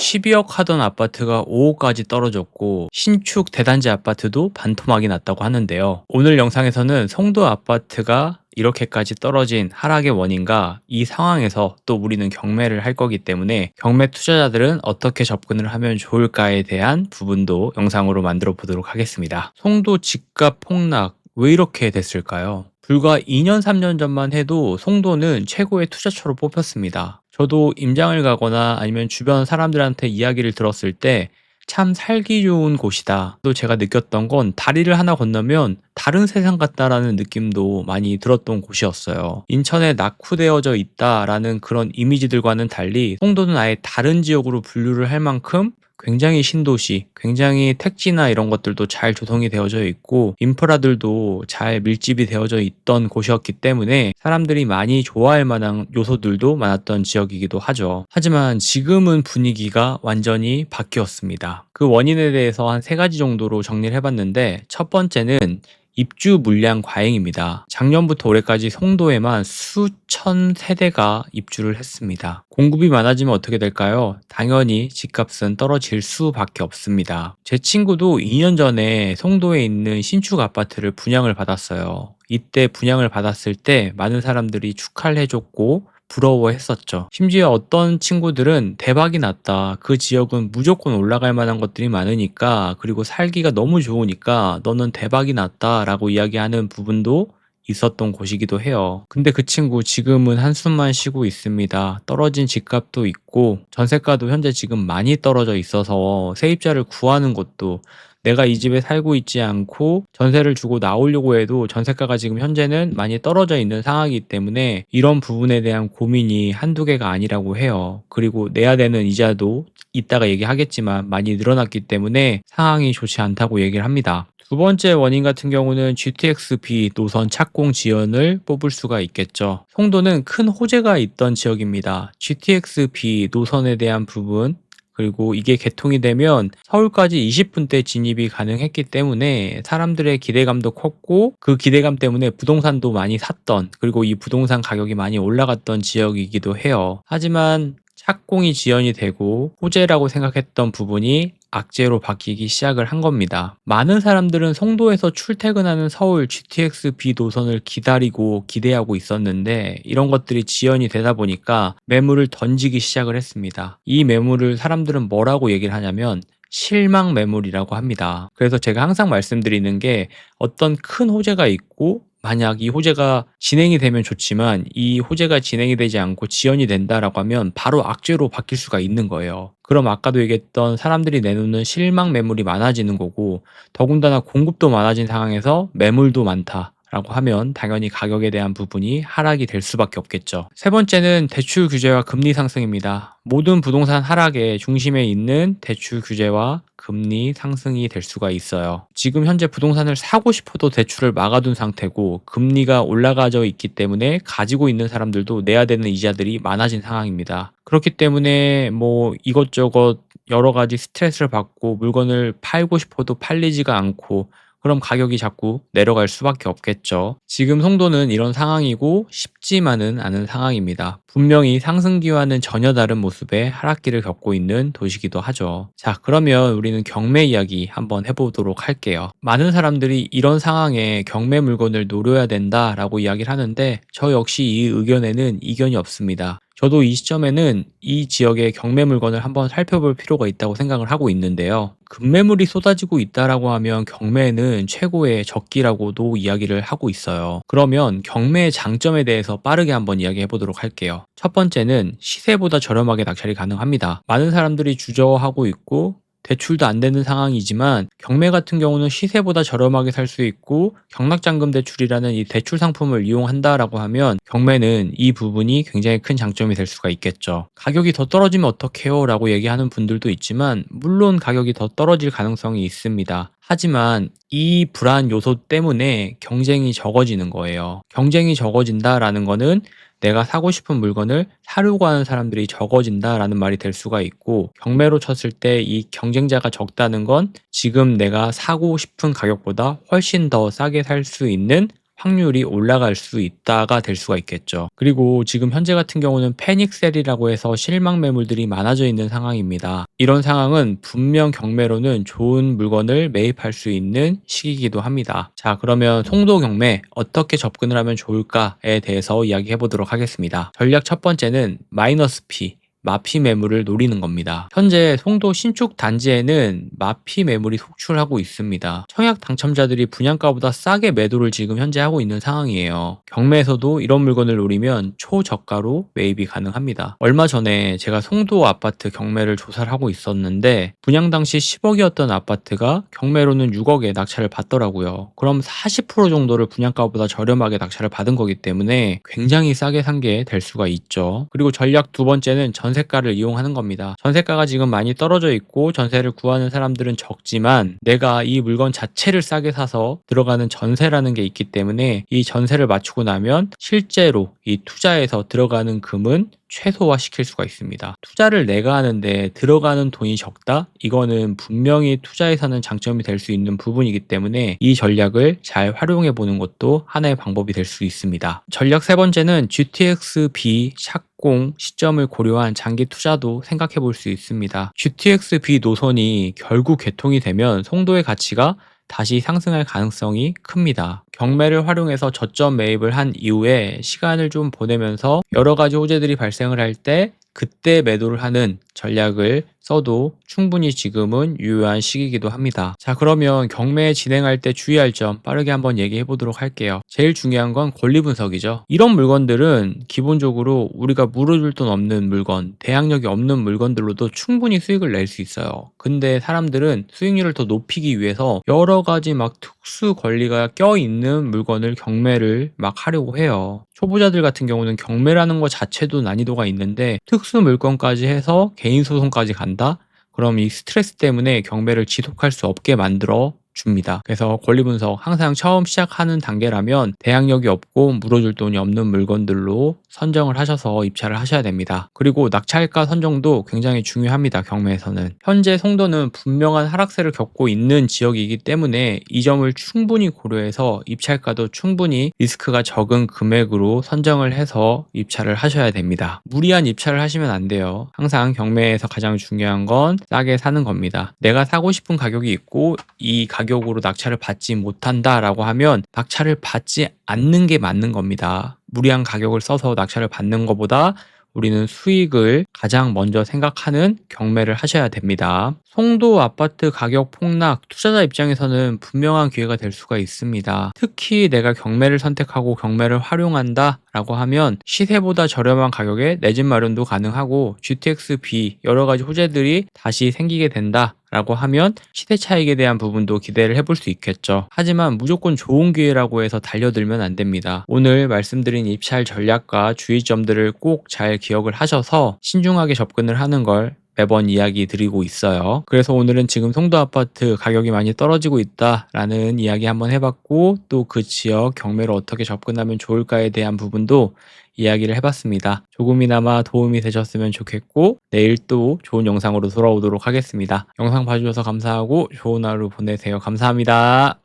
12억 하던 아파트가 5억까지 떨어졌고 신축 대단지 아파트도 반토막이 났다고 하는데요. 오늘 영상에서는 송도 아파트가 이렇게까지 떨어진 하락의 원인과 이 상황에서 또 우리는 경매를 할 거기 때문에 경매 투자자들은 어떻게 접근을 하면 좋을까에 대한 부분도 영상으로 만들어 보도록 하겠습니다. 송도 집값 폭락 왜 이렇게 됐을까요? 불과 2년, 3년 전만 해도 송도는 최고의 투자처로 뽑혔습니다. 저도 임장을 가거나 아니면 주변 사람들한테 이야기를 들었을 때 참 살기 좋은 곳이다. 또 제가 느꼈던 건 다리를 하나 건너면 다른 세상 같다라는 느낌도 많이 들었던 곳이었어요. 인천에 낙후되어져 있다라는 그런 이미지들과는 달리 송도는 아예 다른 지역으로 분류를 할 만큼 굉장히 신도시, 굉장히 택지나 이런 것들도 잘 조성이 되어져 있고 인프라들도 잘 밀집이 되어져 있던 곳이었기 때문에 사람들이 많이 좋아할 만한 요소들도 많았던 지역이기도 하죠. 하지만 지금은 분위기가 완전히 바뀌었습니다. 그 원인에 대해서 한 세 가지 정도로 정리를 해봤는데 첫 번째는 입주 물량 과잉입니다. 작년부터 올해까지 송도에만 수천 세대가 입주를 했습니다. 공급이 많아지면 어떻게 될까요? 당연히 집값은 떨어질 수밖에 없습니다. 제 친구도 2년 전에 송도에 있는 신축 아파트를 분양을 받았어요. 이때 분양을 받았을 때 많은 사람들이 축하를 해줬고 부러워했었죠. 심지어 어떤 친구들은 대박이 났다. 그 지역은 무조건 올라갈 만한 것들이 많으니까 그리고 살기가 너무 좋으니까 너는 대박이 났다라고 이야기하는 부분도 있었던 곳이기도 해요. 근데 그 친구 지금은 한숨만 쉬고 있습니다. 떨어진 집값도 있고 전세가도 현재 지금 많이 떨어져 있어서 세입자를 구하는 것도 내가 이 집에 살고 있지 않고 전세를 주고 나오려고 해도 전세가가 지금 현재는 많이 떨어져 있는 상황이기 때문에 이런 부분에 대한 고민이 한두 개가 아니라고 해요. 그리고 내야 되는 이자도 이따가 얘기하겠지만 많이 늘어났기 때문에 상황이 좋지 않다고 얘기를 합니다. 두 번째 원인 같은 경우는 GTX-B 노선 착공 지연을 뽑을 수가 있겠죠. 송도는 큰 호재가 있던 지역입니다. GTX-B 노선에 대한 부분 그리고 이게 개통이 되면 서울까지 20분대 진입이 가능했기 때문에 사람들의 기대감도 컸고 그 기대감 때문에 부동산도 많이 샀던 그리고 이 부동산 가격이 많이 올라갔던 지역이기도 해요. 하지만 착공이 지연이 되고 호재라고 생각했던 부분이 악재로 바뀌기 시작을 한 겁니다. 많은 사람들은 송도에서 출퇴근하는 서울 GTX-B 노선을 기다리고 기대하고 있었는데 이런 것들이 지연이 되다 보니까 매물을 던지기 시작을 했습니다. 이 매물을 사람들은 뭐라고 얘기를 하냐면 실망 매물이라고 합니다. 그래서 제가 항상 말씀드리는 게 어떤 큰 호재가 있고 만약 이 호재가 진행이 되면 좋지만 이 호재가 진행이 되지 않고 지연이 된다라고 하면 바로 악재로 바뀔 수가 있는 거예요. 그럼 아까도 얘기했던 사람들이 내놓는 실망 매물이 많아지는 거고 더군다나 공급도 많아진 상황에서 매물도 많다. 라고 하면 당연히 가격에 대한 부분이 하락이 될 수밖에 없겠죠. 세 번째는 대출 규제와 금리 상승입니다. 모든 부동산 하락의 중심에 있는 대출 규제와 금리 상승이 될 수가 있어요. 지금 현재 부동산을 사고 싶어도 대출을 막아둔 상태고 금리가 올라가져 있기 때문에 가지고 있는 사람들도 내야 되는 이자들이 많아진 상황입니다. 그렇기 때문에 뭐 이것저것 여러 가지 스트레스를 받고 물건을 팔고 싶어도 팔리지가 않고 그럼 가격이 자꾸 내려갈 수밖에 없겠죠. 지금 송도는 이런 상황이고 쉽지만은 않은 상황입니다. 분명히 상승기와는 전혀 다른 모습의 하락기를 겪고 있는 도시기도 하죠. 자, 그러면 우리는 경매 이야기 한번 해보도록 할게요. 많은 사람들이 이런 상황에 경매 물건을 노려야 된다라고 이야기를 하는데 저 역시 이 의견에는 이견이 없습니다. 저도 이 시점에는 이 지역의 경매 물건을 한번 살펴볼 필요가 있다고 생각을 하고 있는데요. 급매물이 쏟아지고 있다라고 하면 경매는 최고의 적기라고도 이야기를 하고 있어요. 그러면 경매의 장점에 대해서 빠르게 한번 이야기해 보도록 할게요. 첫 번째는 시세보다 저렴하게 낙찰이 가능합니다. 많은 사람들이 주저하고 있고 대출도 안 되는 상황이지만 경매 같은 경우는 시세보다 저렴하게 살 수 있고 경락잔금 대출이라는 이 대출 상품을 이용한다라고 하면 경매는 이 부분이 굉장히 큰 장점이 될 수가 있겠죠. 가격이 더 떨어지면 어떡해요? 라고 얘기하는 분들도 있지만 물론 가격이 더 떨어질 가능성이 있습니다. 하지만 이 불안 요소 때문에 경쟁이 적어지는 거예요. 경쟁이 적어진다라는 거는 내가 사고 싶은 물건을 사려고 하는 사람들이 적어진다라는 말이 될 수가 있고 경매로 쳤을 때 이 경쟁자가 적다는 건 지금 내가 사고 싶은 가격보다 훨씬 더 싸게 살 수 있는 확률이 올라갈 수 있다가 될 수가 있겠죠. 그리고 지금 현재 같은 경우는 패닉셀이라고 해서 실망 매물들이 많아져 있는 상황입니다. 이런 상황은 분명 경매로는 좋은 물건을 매입할 수 있는 시기이기도 합니다. 자, 그러면 송도 경매 어떻게 접근을 하면 좋을까에 대해서 이야기해 보도록 하겠습니다. 전략 첫 번째는 마이너스 피, 마피 매물을 노리는 겁니다. 현재 송도 신축 단지에는 마피 매물이 속출하고 있습니다. 청약 당첨자들이 분양가보다 싸게 매도를 지금 현재 하고 있는 상황이에요. 경매에서도 이런 물건을 노리면 초저가로 매입이 가능합니다. 얼마 전에 제가 송도 아파트 경매를 조사를 하고 있었는데 분양 당시 10억이었던 아파트가 경매로는 6억에 낙찰을 받더라고요. 그럼 40% 정도를 분양가보다 저렴하게 낙찰을 받은 거기 때문에 굉장히 싸게 산 게 될 수가 있죠. 그리고 전략 두 번째는 전세가를 이용하는 겁니다. 전세가가 지금 많이 떨어져 있고 전세를 구하는 사람들은 적지만 내가 이 물건 자체를 싸게 사서 들어가는 전세라는 게 있기 때문에 이 전세를 맞추고 나면 실제로 이 투자에서 들어가는 금은 최소화 시킬 수가 있습니다. 투자를 내가 하는데 들어가는 돈이 적다? 이거는 분명히 투자에서는 장점이 될 수 있는 부분이기 때문에 이 전략을 잘 활용해 보는 것도 하나의 방법이 될 수 있습니다. 전략 세 번째는 GTX-B 착공 시점을 고려한 장기 투자도 생각해 볼 수 있습니다. GTX-B 노선이 결국 개통이 되면 송도의 가치가 다시 상승할 가능성이 큽니다. 경매를 활용해서 저점 매입을 한 이후에 시간을 좀 보내면서 여러 가지 호재들이 발생을 할 때 그때 매도를 하는 전략을 써도 충분히 지금은 유효한 시기이기도 합니다. 자, 그러면 경매 진행할 때 주의할 점 빠르게 한번 얘기해 보도록 할게요. 제일 중요한 건 권리 분석이죠. 이런 물건들은 기본적으로 우리가 물어줄 돈 없는 물건, 대항력이 없는 물건들로도 충분히 수익을 낼 수 있어요. 근데 사람들은 수익률을 더 높이기 위해서 여러 가지 막 특수 권리가 껴있는 물건을 경매를 막 하려고 해요. 초보자들 같은 경우는 경매라는 것 자체도 난이도가 있는데 특수 물건까지 해서 개인 소송까지 간다? 그럼 이 스트레스 때문에 경매를 지속할 수 없게 만들어 줍니다. 그래서 권리 분석 항상 처음 시작하는 단계라면 대항력이 없고 물어줄 돈이 없는 물건들로 선정을 하셔서 입찰을 하셔야 됩니다. 그리고 낙찰가 선정도 굉장히 중요합니다. 경매에서는 현재 송도는 분명한 하락세를 겪고 있는 지역이기 때문에 이 점을 충분히 고려해서 입찰가도 충분히 리스크가 적은 금액으로 선정을 해서 입찰을 하셔야 됩니다. 무리한 입찰을 하시면 안 돼요. 항상 경매에서 가장 중요한 건 싸게 사는 겁니다. 내가 사고 싶은 가격이 있고 이 가격으로 낙찰을 받지 못한다라고 하면 낙찰을 받지 않는 게 맞는 겁니다. 무리한 가격을 써서 낙찰을 받는 것보다 우리는 수익을 가장 먼저 생각하는 경매를 하셔야 됩니다. 송도 아파트 가격 폭락, 투자자 입장에서는 분명한 기회가 될 수가 있습니다. 특히 내가 경매를 선택하고 경매를 활용한다 라고 하면 시세보다 저렴한 가격에 내 집 마련도 가능하고 GTX-B 여러 가지 호재들이 다시 생기게 된다 라고 하면 시대 차익에 대한 부분도 기대를 해볼 수 있겠죠. 하지만 무조건 좋은 기회라고 해서 달려들면 안 됩니다. 오늘 말씀드린 입찰 전략과 주의점들을 꼭 잘 기억을 하셔서 신중하게 접근을 하는 걸 매번 이야기 드리고 있어요. 그래서 오늘은 지금 송도 아파트 가격이 많이 떨어지고 있다라는 이야기 한번 해봤고 또 그 지역 경매로 어떻게 접근하면 좋을까에 대한 부분도 이야기를 해봤습니다. 조금이나마 도움이 되셨으면 좋겠고 내일 또 좋은 영상으로 돌아오도록 하겠습니다. 영상 봐주셔서 감사하고 좋은 하루 보내세요. 감사합니다.